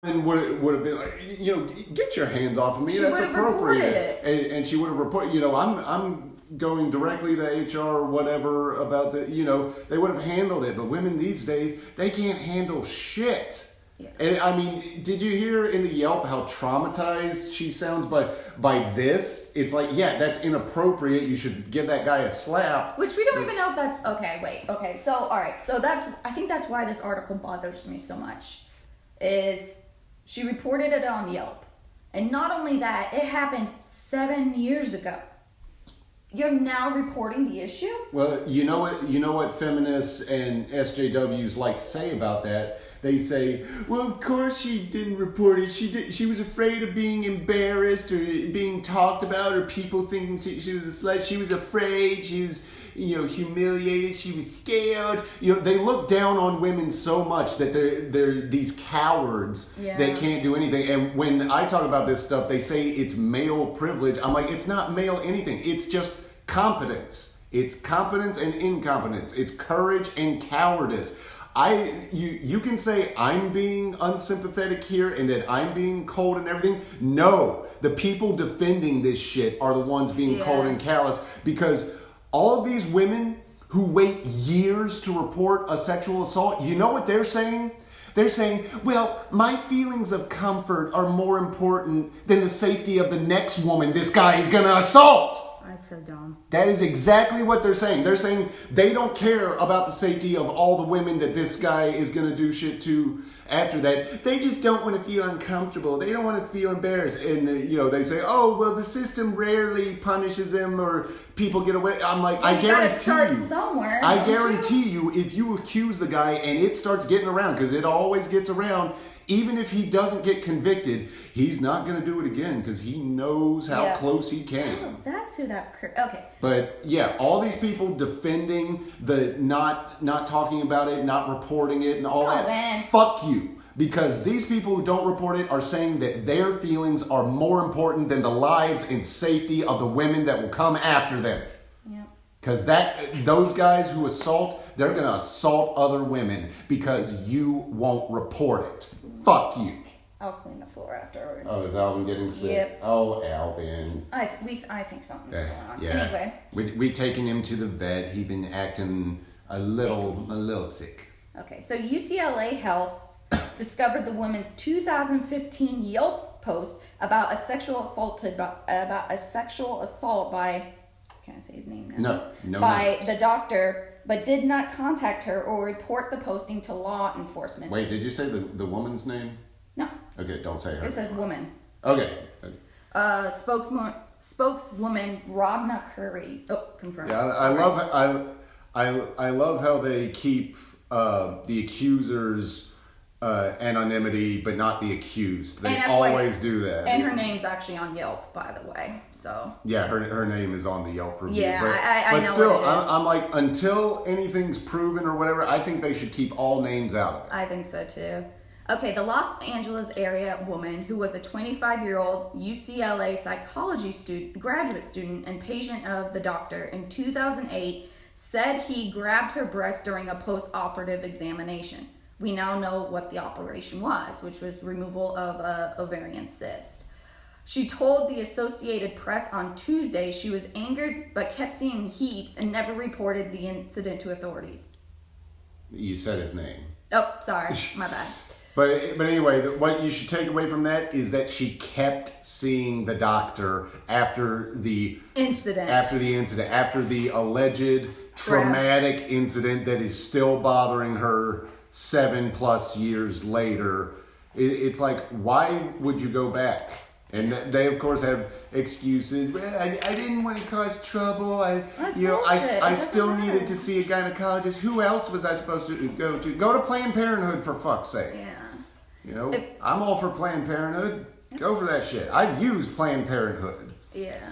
And would have been like, get your hands off of me. She That's would have reported appropriate. it. And she would have reported. I'm going directly to HR or whatever about the. They would have handled it. But women these days, they can't handle shit. Yeah. And I mean, did you hear in the Yelp how traumatized she sounds by this? It's like, yeah, that's inappropriate. You should give that guy a slap. Which we don't even know if that's okay. Wait, okay. So all right. So I think that's why this article bothers me so much. Is she reported it on Yelp. And not only that, it happened 7 years ago. You're now reporting the issue? Well, you know what feminists and SJWs like to say about that? They say, well, of course she didn't report it. She was afraid of being embarrassed or being talked about or people thinking she was a slut. She was afraid. She was, humiliated. She was scared. They look down on women so much that they're these cowards that can't do anything. And when I talk about this stuff, they say it's male privilege. I'm like, it's not male anything. It's just competence. It's competence and incompetence. It's courage and cowardice. You can say I'm being unsympathetic here and that I'm being cold and everything. No, the people defending this shit are the ones being cold and callous, because all of these women who wait years to report a sexual assault, you know what they're saying? They're saying, well, my feelings of comfort are more important than the safety of the next woman this guy is going to assault. That's so dumb. That is exactly what they're saying. They're saying they don't care about the safety of all the women that this guy is going to do shit to after that. They just don't want to feel uncomfortable. They don't want to feel embarrassed. And, they say, oh, well, the system rarely punishes them or people get away. I'm like, I guarantee you. Somewhere, I guarantee you, if you accuse the guy and it starts getting around, because it always gets around, even if he doesn't get convicted, he's not going to do it again because he knows how close he came. Oh, that's who that... Okay. But yeah, all these people defending the not talking about it, not reporting it and all that. Man. Fuck you. Because these people who don't report it are saying that their feelings are more important than the lives and safety of the women that will come after them. Because those guys who assault, they're going to assault other women because you won't report it. Fuck you. I'll clean the floor afterward. Oh, is Alvin getting sick? Yep. Oh, Alvin. I think something's going on. Yeah. Anyway. We taking him to the vet. He been acting a little sick. Okay, so UCLA Health discovered the woman's 2015 Yelp post about a sexual assault by... Can I say his name now? No. By the doctor, but did not contact her or report the posting to law enforcement. Wait, did you say the woman's name? No. Okay, don't say her. It says woman. Okay. Spokeswoman Rodna Curry. Oh, confirmed. Yeah, I love how they keep the accusers anonymity, but not the accused. They always do that. And her name's actually on Yelp, by the way. So yeah, her name is on the Yelp review. Yeah, but I know still, what it is. I'm like, until anything's proven or whatever, I think they should keep all names out of it. I think so too. Okay, the Los Angeles area woman who was a 25-year-old UCLA psychology graduate student and patient of the doctor in 2008 said he grabbed her breast during a post-operative examination. We now know what the operation was, which was removal of an ovarian cyst. She told the Associated Press on Tuesday she was angered but kept seeing heaps and never reported the incident to authorities. You said his name. Oh, sorry. My bad. But anyway, what you should take away from that is that she kept seeing the doctor after the incident, after the alleged traumatic incident that is still bothering her 7+ years later. It's like, why would you go back? And they, of course, have excuses. Well, I didn't want to cause trouble. I still needed to see a gynecologist. Who else was I supposed to go to? Go to Planned Parenthood, for fuck's sake. Yeah. I'm all for Planned Parenthood. Go for that shit. I've used Planned Parenthood. Yeah.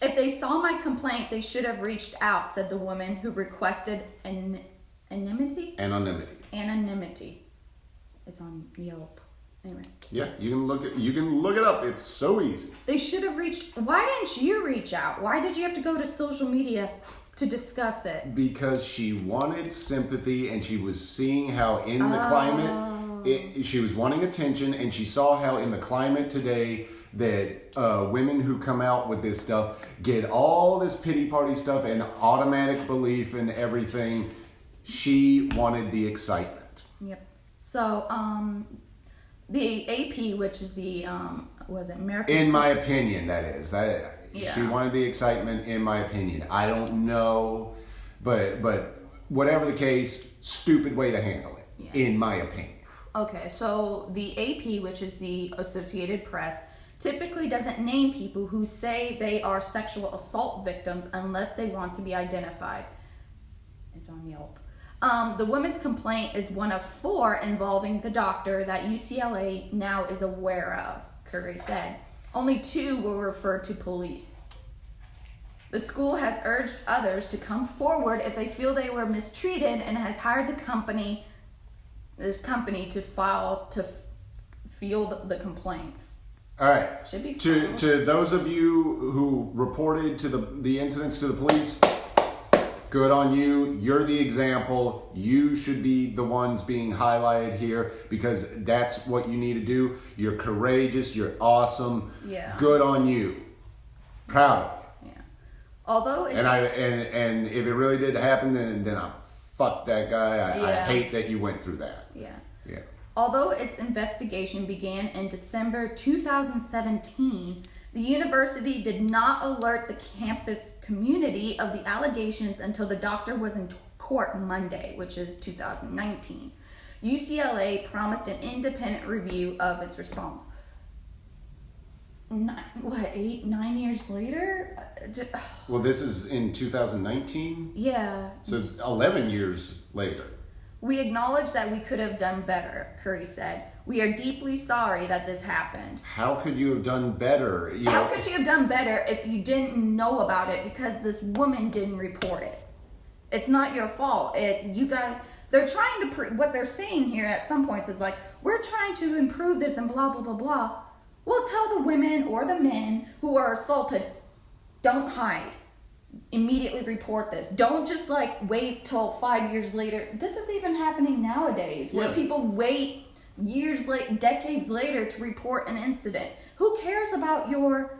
If they saw my complaint, they should have reached out, said the woman who requested anonymity. It's on Yelp. Anyway. Yeah, you can look it up. It's so easy. They should have reached. Why didn't you reach out? Why did you have to go to social media to discuss it? Because she wanted sympathy, and she was seeing how in the climate She was wanting attention, and she saw how in the climate today that women who come out with this stuff get all this pity party stuff and automatic belief and everything. She wanted the excitement. Yep. So, the AP, which is the, was it American? In my opinion, that is. Yeah. She wanted the excitement, in my opinion. I don't know, but whatever the case, stupid way to handle it, in my opinion. Okay, so the AP, which is the Associated Press, typically doesn't name people who say they are sexual assault victims unless they want to be identified. It's on Yelp. The woman's complaint is one of 4 involving the doctor that UCLA now is aware of, Curry said. Only 2 were referred to police. The school has urged others to come forward if they feel they were mistreated and has hired this company to field the complaints. All right. Should be to those of you who reported to the incidents to the police, good on you. You're the example. You should be the ones being highlighted here because that's what you need to do. You're courageous. You're awesome. Yeah. Good on you. Proud of you. Yeah. Although it's and if it really did happen, then I fuck that guy. I hate that you went through that. Yeah. Yeah. Although its investigation began in December 2017, the university did not alert the campus community of the allegations until the doctor was in court Monday, which is 2019. UCLA promised an independent review of its response. 9 years later? Well, this is in 2019? Yeah. So 11 years later. We acknowledge that we could have done better, Curry said. We are deeply sorry that this happened. How could you have done better? How could you have done better if you didn't know about it because this woman didn't report it? It's not your fault. You guys, they're trying to, what they're saying here at some points is like, we're trying to improve this and blah, blah, blah, blah. Well, tell the women or the men who are assaulted, don't hide. Immediately report this. Don't just like wait till 5 years later. This is even happening nowadays where people wait decades later to report an incident. Who cares about your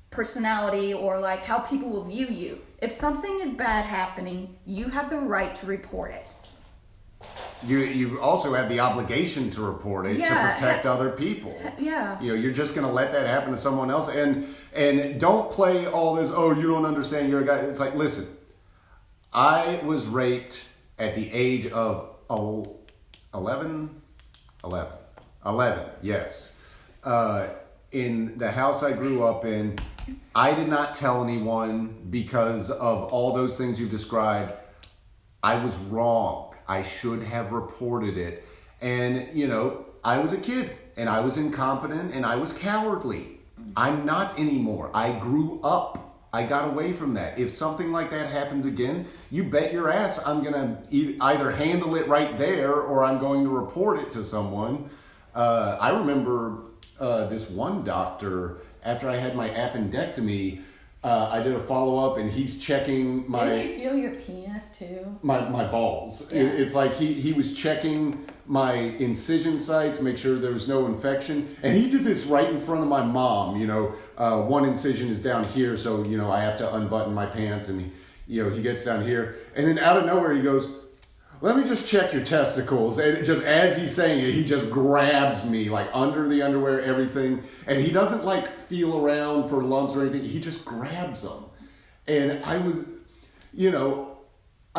personality or like how people will view you? If something is bad happening, you have the right to report it. You also have the obligation to report it to protect other people. Yeah. You're just going to let that happen to someone else and don't play all this, oh, you don't understand, you're a guy. It's like, listen, I was raped at the age of 11, yes. In the house I grew up in, I did not tell anyone because of all those things you described. I was wrong. I should have reported it. And, I was a kid and I was incompetent and I was cowardly. I'm not anymore. I grew up. I got away from that. If something like that happens again, you bet your ass I'm going to either handle it right there or I'm going to report it to someone. I remember this one doctor, after I had my appendectomy, I did a follow-up and he's checking my... Did he feel your penis too? My balls. Yeah. It's like he was checking my incision sites, make sure there was no infection. And he did this right in front of my mom. One incision is down here, so, I have to unbutton my pants. And, he gets down here. And then out of nowhere he goes, let me just check your testicles. And just as he's saying it, he just grabs me like under the underwear, everything. And he doesn't like feel around for lumps or anything. He just grabs them. And I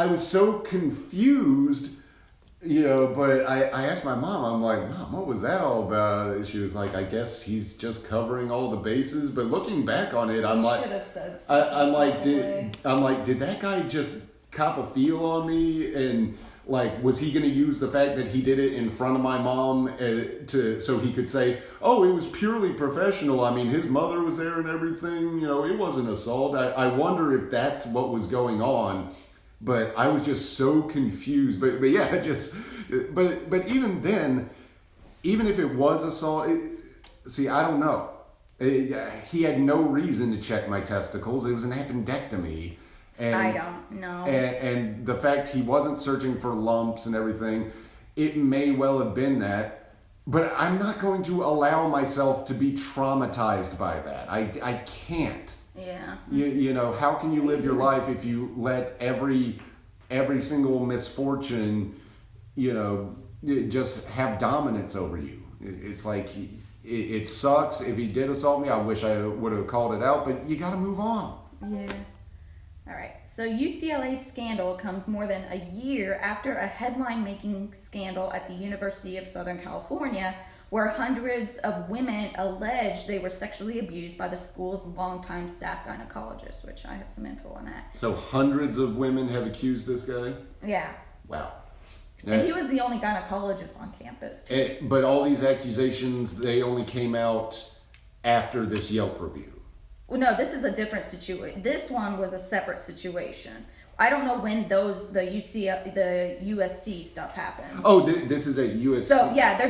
was so confused, but I asked my mom, I'm like, Mom, what was that all about? She was like, I guess he's just covering all the bases. But looking back on it, I'm like, should have said something. I'm like, did that guy just cop a feel on me? And like, was he going to use the fact that he did it in front of my mom so he could say, oh, it was purely professional. I mean, his mother was there and everything. It wasn't assault. I wonder if that's what was going on. But I was just so confused. But yeah, but even then, even if it was assault, I don't know. He had no reason to check my testicles. It was an appendectomy. And, I don't know. And the fact he wasn't searching for lumps and everything, it may well have been that. But I'm not going to allow myself to be traumatized by that. I can't. Yeah. You know, how can you live your life if you let every single misfortune, you know, just have dominance over you? It's like, it sucks. If he did assault me, I wish I would have called it out, but you got to move on. Yeah. All right. So UCLA's scandal comes more than a year after a headline-making scandal at the University of Southern California, where hundreds of women alleged they were sexually abused by the school's longtime staff gynecologist, which I have some info on that. So hundreds of women have accused this guy? Yeah. Wow. And he was the only gynecologist on campus, too. But all these accusations, they only came out after this Yelp review. Well, no, this is a different situation. This one was a separate situation. I don't know when the USC stuff happened. Oh, this is at USC. So yeah, they're